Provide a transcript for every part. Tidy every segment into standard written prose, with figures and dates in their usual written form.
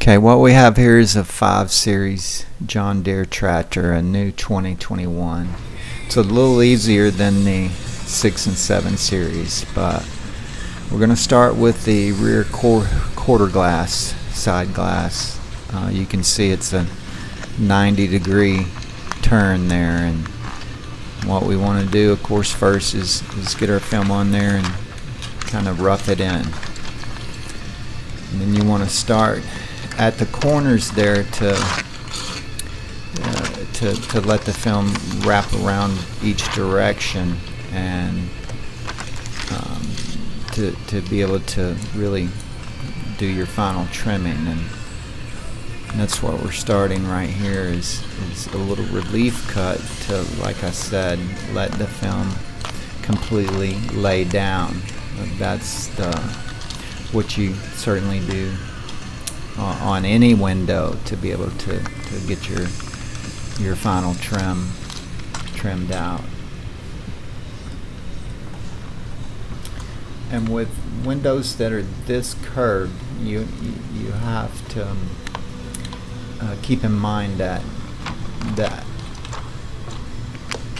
Okay, what we have here is a 5 Series John Deere tractor, a new 2021. It's a little easier than the 6 and 7 Series, but we're going to start with the rear quarter glass, side glass. You can see it's a 90-degree turn there, and what we want to do, of course, first is get our film on there and kind of rough it in. And then you want to start at the corners there to let the film wrap around each direction, and to be able to really do your final trimming. And that's what we're starting right here is a little relief cut to, like I said, let the film completely lay down. That's what you certainly do on any window to be able to get your final trimmed out. And with windows that are this curved, you have to keep in mind that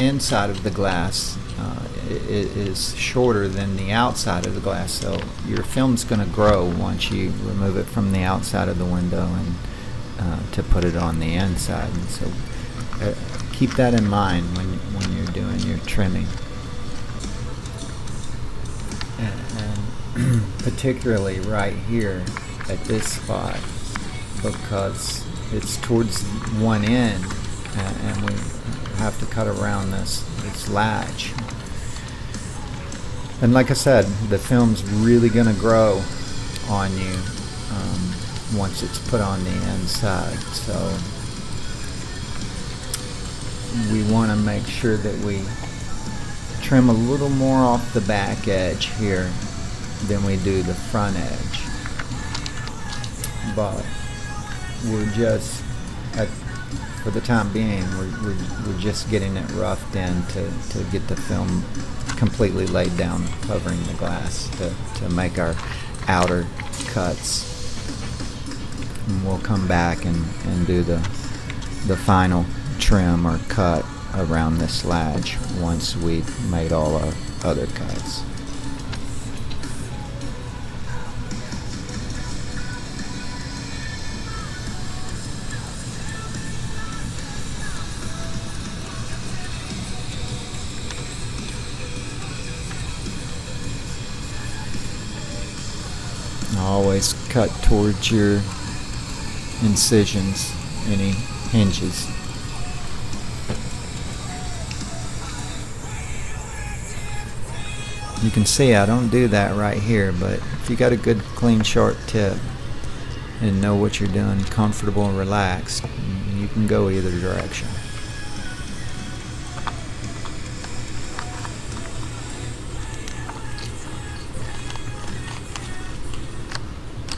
inside of the glass is shorter than the outside of the glass, so your film's going to grow once you remove it from the outside of the window and to put it on the inside. And so keep that in mind when you're doing your trimming, and particularly right here at this spot, because it's towards one end and we have to cut around this latch. And like I said, the film's really going to grow on you once it's put on the inside. So we want to make sure that we trim a little more off the back edge here than we do the front edge. But we're just, for the time being, we're just getting it roughed in to get the film completely laid down, covering the glass to make our outer cuts. And we'll come back and do the final trim or cut around this latch once we've made all our other cuts. Always cut towards your incisions, any hinges. You can see I don't do that right here, but if you got a good clean sharp tip and know what you're doing, comfortable and relaxed, you can go either direction.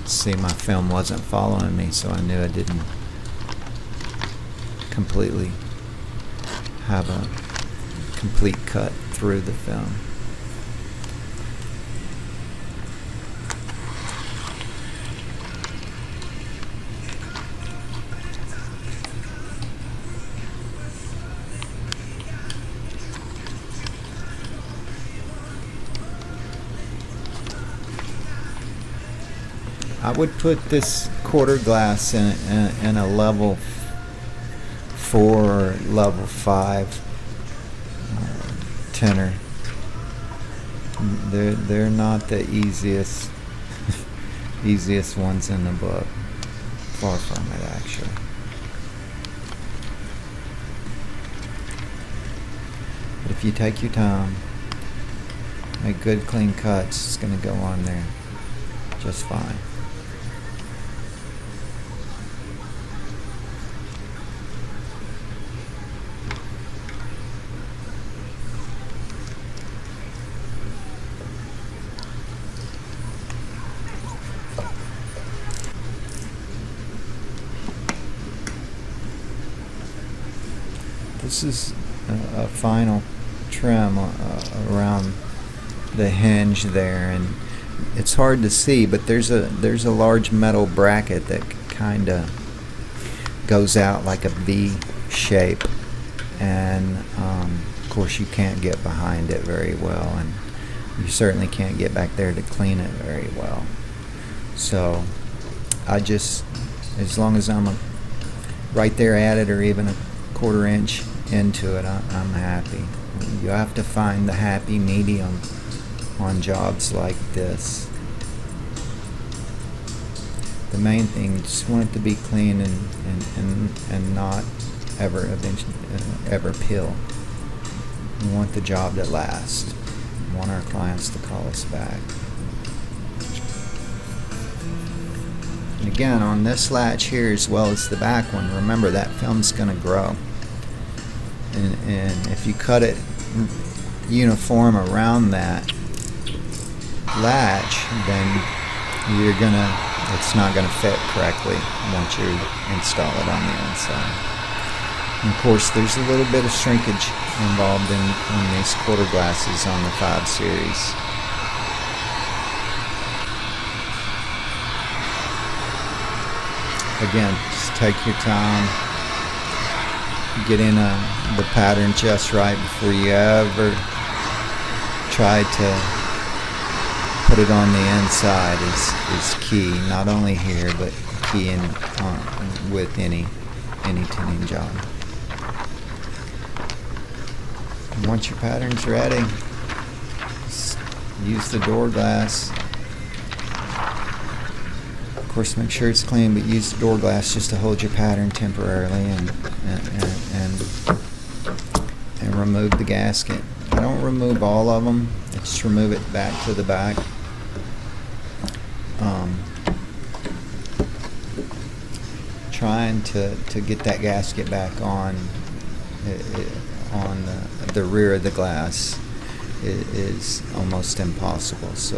See, my film wasn't following me, so I knew I didn't completely have a complete cut through the film. I would put this quarter glass in a level 4 or level 5 tinner. They're not the easiest ones in the book. Far from it, actually. But if you take your time, make good clean cuts, it's going to go on there just fine. This is a final trim around the hinge there, and it's hard to see, but there's a large metal bracket that kind of goes out like a V shape, and of course you can't get behind it very well, and you certainly can't get back there to clean it very well. So I just, as long as I'm right there at it, or even a quarter inch into it, I'm happy. You have to find the happy medium on jobs like this. The main thing, just want it to be clean and not ever peel. We want the job to last. We want our clients to call us back. And again, on this latch here as well as the back one, remember that film's going to grow. And if you cut it uniform around that latch, then it's not gonna fit correctly once you install it on the inside. And of course, there's a little bit of shrinkage involved in these quarter glasses on the 5 series. Again, just take your time, get in the pattern just right before you ever try to put it on the inside is key, not only here, but key with any tinting job. And once your pattern's ready, just use the door glass. Of course, make sure it's clean, but use the door glass just to hold your pattern temporarily and remove the gasket. I don't remove all of them. I just remove it back to the back. Trying to get that gasket back on the rear of the glass is almost impossible. So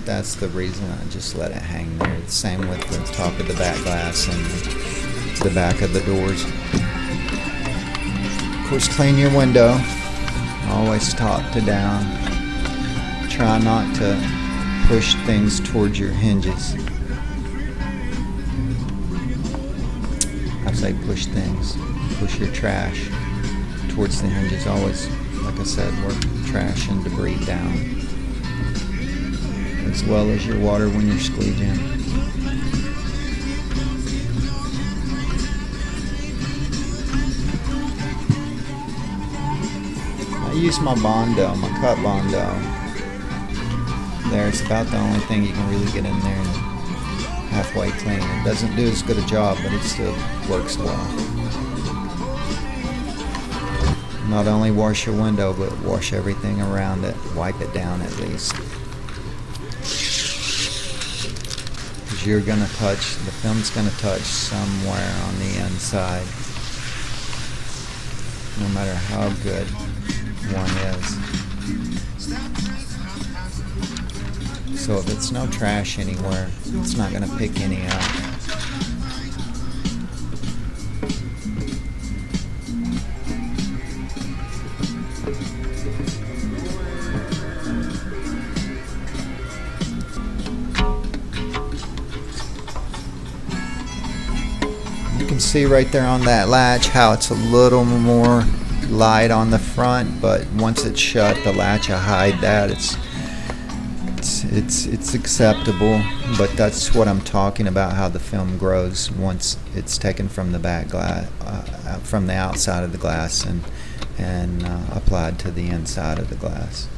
that's the reason I just let it hang there. The same with the top of the back glass and the back of the doors. Of course, clean your window. Always top to down. Try not to push things towards your hinges. I say push things. Push your trash towards the hinges. Always, like I said, work trash and debris down, as well as your water when you're squeegeeing. I use my Bondo, my cut Bondo. It's about the only thing you can really get in there and halfway clean. It doesn't do as good a job, but it still works well. Not only wash your window, but wash everything around it. Wipe it down at least. Because you're going to touch, the film's going to touch somewhere on the inside. No matter how good one is. So if it's no trash anywhere, it's not going to pick any up. You can see right there on that latch how it's a little more light on the front, but once it's shut, the latch, I hide that. It's acceptable, but that's what I'm talking about, how the film grows once it's taken from the back glass, from the outside of the glass and applied to the inside of the glass.